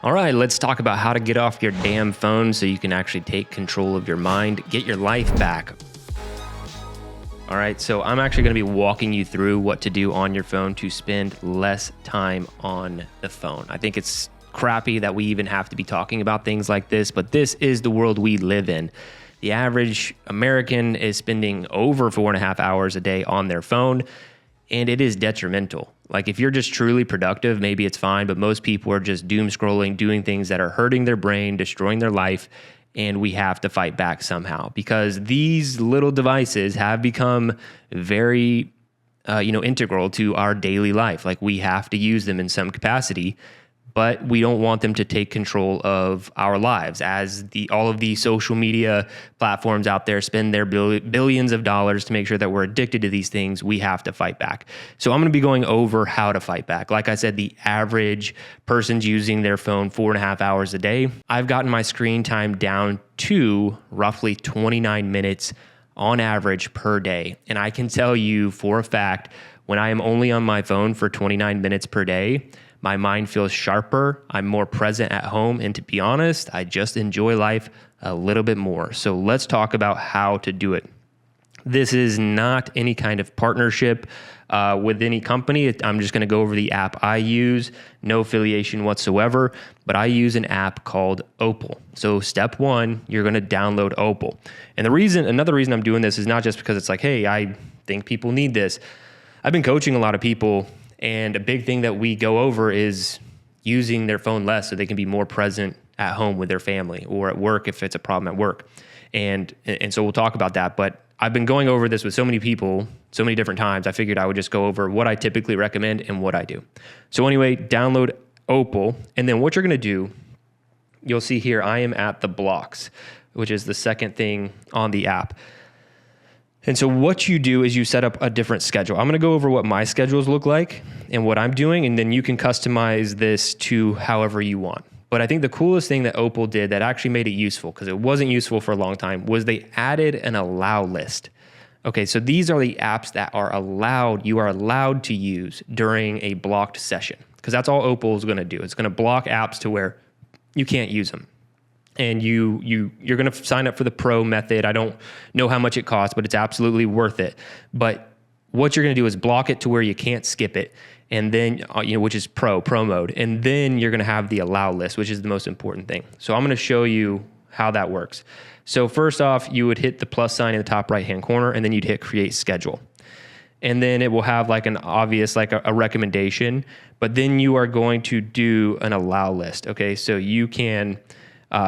All right, let's talk about how to get off your damn phone so you can actually take control of your mind, get your life back. All right, so I'm actually going to be walking you through what to do on your phone to spend less time on the phone. I think it's crappy that we even have to be talking about things like this, but this is the world we live in. The average American is spending over 4.5 hours a day on their phone, and it is detrimental. Like if you're just truly productive, maybe it's fine, but most people are just doom scrolling, doing things that are hurting their brain, destroying their life, and we have to fight back somehow because these little devices have become very, integral to our daily life. Like we have to use them in some capacity, but we don't want them to take control of our lives as all of the social media platforms out there spend their billions of dollars to make sure that we're addicted to these things. We have to fight back. So I'm going to be going over how to fight back. Like I said, the average person's using their phone 4.5 hours a day. I've gotten my screen time down to roughly 29 minutes on average per day. And I can tell you for a fact, when I am only on my phone for 29 minutes per day, my mind feels sharper. I'm more present at home. And to be honest, I just enjoy life a little bit more. So let's talk about how to do it. This is not any kind of partnership with any company. I'm just going to go over the app I use, no affiliation whatsoever, but I use an app called Opal. So step one, you're going to download Opal. And another reason I'm doing this is not just because it's like, hey, I think people need this. I've been coaching a lot of people, and a big thing that we go over is using their phone less so they can be more present at home with their family or at work if it's a problem at work. And so we'll talk about that. But I've been going over this with so many people, so many different times, I figured I would just go over what I typically recommend and what I do. So anyway, download Opal. And then what you're going to do, you'll see here, I am at the blocks, which is the second thing on the app. And so what you do is you set up a different schedule. I'm going to go over what my schedules look like and what I'm doing, and then you can customize this to however you want. But I think the coolest thing that Opal did that actually made it useful, because it wasn't useful for a long time, was they added an allow list. Okay, so these are the apps that you are allowed to use during a blocked session, because that's all Opal is going to do. It's going to block apps to where you can't use them. And you're going to sign up for the pro method. I don't know how much it costs, but it's absolutely worth it. But what you're going to do is block it to where you can't skip it, and then which is pro mode. And then you're going to have the allow list, which is the most important thing. So I'm going to show you how that works. So first off, you would hit the plus sign in the top right-hand corner, and then you'd hit create schedule. And then it will have like an obvious, like a recommendation, but then you are going to do an allow list. Okay, so you can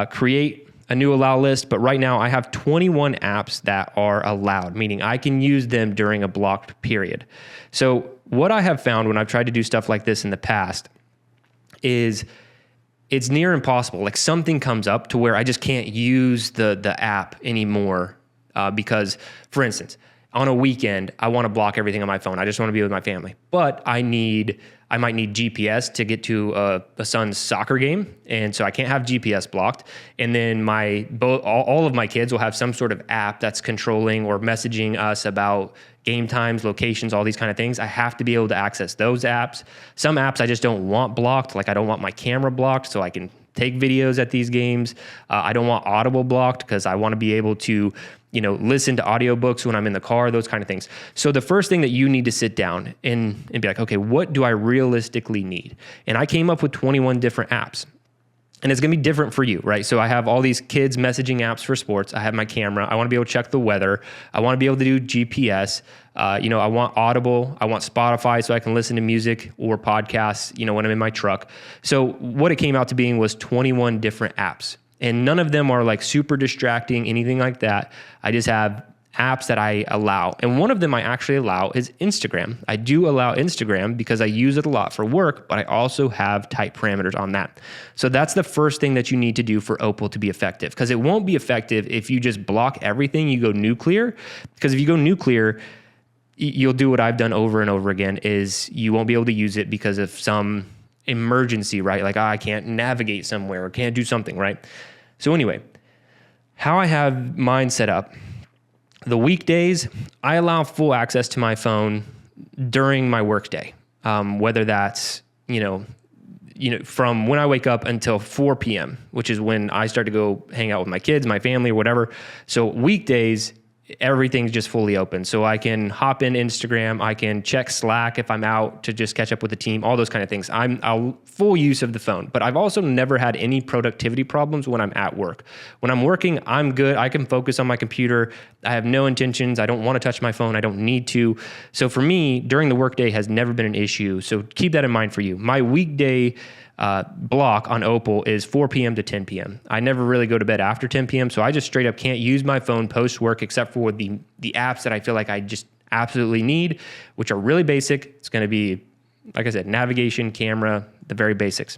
create a new allow list, but right now I have 21 apps that are allowed, meaning I can use them during a blocked period. So what I have found when I've tried to do stuff like this in the past is it's near impossible. Like something comes up to where I just can't use the app anymore because, for instance, on a weekend, I want to block everything on my phone. I just want to be with my family, but I might need GPS to get to a son's soccer game, and so I can't have GPS blocked. And then all of my kids will have some sort of app that's controlling or messaging us about game times, locations, all these kind of things. I have to be able to access those apps. Some apps I just don't want blocked, like I don't want my camera blocked so I can take videos at these games. I don't want Audible blocked because I want to be able to listen to audiobooks when I'm in the car, those kind of things. So the first thing that you need to sit down and be like, okay, what do I realistically need? And I came up with 21 different apps. And it's going to be different for you, right? So I have all these kids messaging apps for sports. I have my camera. I want to be able to check the weather. I want to be able to do GPS. I want Audible. I want Spotify so I can listen to music or podcasts, when I'm in my truck. So what it came out to being was 21 different apps. And none of them are like super distracting, anything like that. I just have apps that I allow. And one of them I actually allow is Instagram. I do allow Instagram because I use it a lot for work, but I also have tight parameters on that. So that's the first thing that you need to do for Opal to be effective, because it won't be effective if you just block everything, you go nuclear. Because if you go nuclear, you'll do what I've done over and over again, is you won't be able to use it because of some emergency, right? Like, I can't navigate somewhere or can't do something, right? So anyway, how I have mine set up, the weekdays, I allow full access to my phone during my workday, whether that's, from when I wake up until 4 p.m., which is when I start to go hang out with my kids, my family, or whatever. So weekdays, everything's just fully open. So I can hop in Instagram. I can check Slack if I'm out to just catch up with the team, all those kind of things. I'm full use of the phone, but I've also never had any productivity problems when I'm at work. When I'm working, I'm good. I can focus on my computer. I have no intentions. I don't want to touch my phone. I don't need to. So for me, during the workday has never been an issue. So keep that in mind for you. My weekday block on Opal is 4 p.m. to 10 p.m. I never really go to bed after 10 p.m. So I just straight up can't use my phone post work except for the apps that I feel like I just absolutely need, which are really basic. It's going to be, like I said, navigation, camera, the very basics.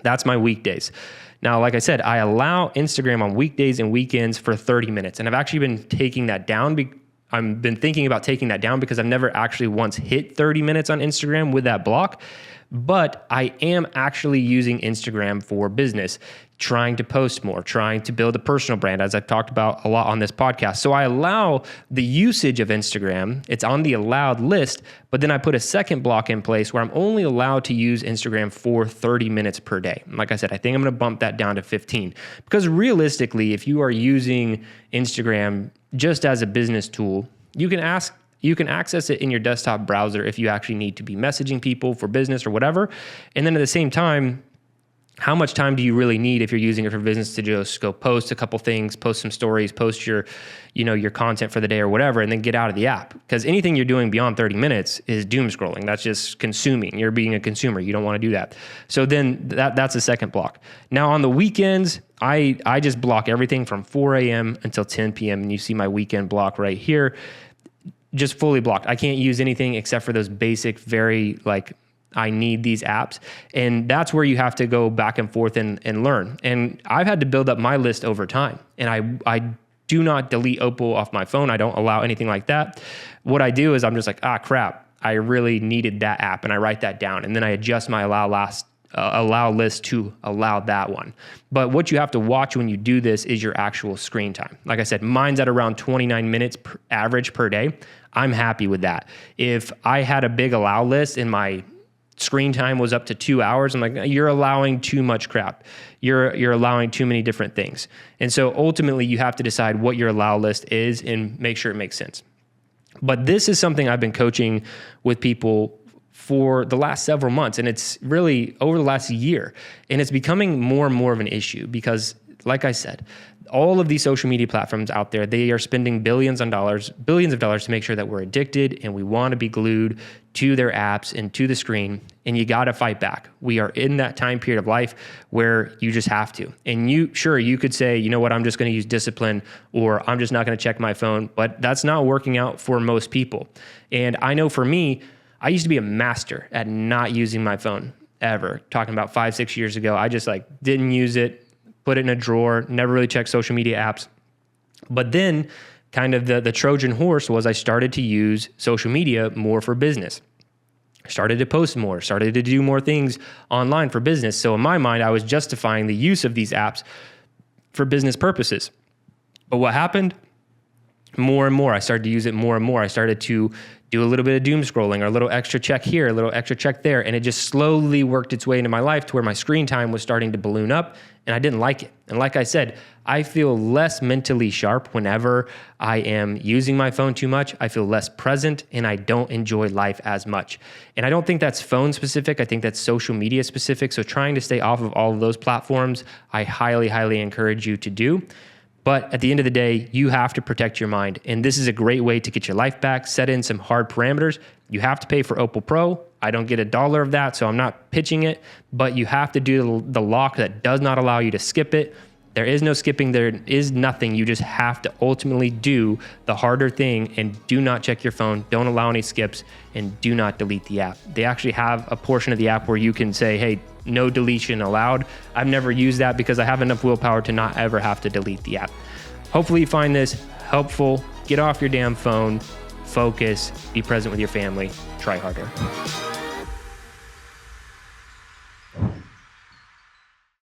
That's my weekdays. Now, like I said, I allow Instagram on weekdays and weekends for 30 minutes. And I've actually been taking that down. I've been thinking about taking that down because I've never actually once hit 30 minutes on Instagram with that block. But I am actually using Instagram for business, trying to post more, trying to build a personal brand, as I've talked about a lot on this podcast. So I allow the usage of Instagram. It's on the allowed list, but then I put a second block in place where I'm only allowed to use Instagram for 30 minutes per day. Like I said, I think I'm going to bump that down to 15 because realistically, if you are using Instagram just as a business tool, you can access it in your desktop browser if you actually need to be messaging people for business or whatever. And then at the same time, how much time do you really need if you're using it for business to just go post a couple things, post some stories, post your content for the day or whatever, and then get out of the app? Because anything you're doing beyond 30 minutes is doom scrolling. That's just consuming. You're being a consumer. You don't want to do that. So then that's a second block. Now on the weekends, I just block everything from 4 a.m. until 10 p.m. And you see my weekend block right here. Just fully blocked. I can't use anything except for those basic, very I need these apps. And that's where you have to go back and forth and learn. And I've had to build up my list over time. And I do not delete Opal off my phone. I don't allow anything like that. What I do is I'm just like, crap, I really needed that app. And I write that down. And then I adjust my allow list to allow that one. But what you have to watch when you do this is your actual screen time. Like I said, mine's at around 29 minutes average per day. I'm happy with that. If I had a big allow list and my screen time was up to 2 hours, I'm like, you're allowing too much crap. You're allowing too many different things. And so ultimately you have to decide what your allow list is and make sure it makes sense. But this is something I've been coaching with people for the last several months, and it's really over the last year, and it's becoming more and more of an issue because, like I said, all of these social media platforms out there, they are spending billions of dollars to make sure that we're addicted and we want to be glued to their apps and to the screen, and you got to fight back. We are in that time period of life where you just have to. And you could say, you know what, I'm just going to use discipline, or I'm just not going to check my phone, but that's not working out for most people. And I know for me, I used to be a master at not using my phone ever. Talking about 5-6 years ago, I just didn't use it, put it in a drawer, never really checked social media apps. But then kind of the Trojan horse was I started to use social media more for business. I started to post more, started to do more things online for business. So in my mind, I was justifying the use of these apps for business purposes. But what happened? More and more, I started to use it more and more. I started to do a little bit of doom scrolling, or a little extra check here, a little extra check there. And it just slowly worked its way into my life to where my screen time was starting to balloon up, and I didn't like it. And like I said, I feel less mentally sharp whenever I am using my phone too much. I feel less present, and I don't enjoy life as much. And I don't think that's phone specific. I think that's social media specific. So trying to stay off of all of those platforms, I highly, highly encourage you to do. But at the end of the day, you have to protect your mind. And this is a great way to get your life back. Set in some hard parameters. You have to pay for Opal Pro. I don't get $1 of that, so I'm not pitching it. But you have to do the lock that does not allow you to skip it. There is no skipping. There is nothing. You just have to ultimately do the harder thing and do not check your phone. Don't allow any skips, and do not delete the app. They actually have a portion of the app where you can say, hey, no deletion allowed. I've never used that because I have enough willpower to not ever have to delete the app. Hopefully you find this helpful. Get off your damn phone, focus, be present with your family, try harder.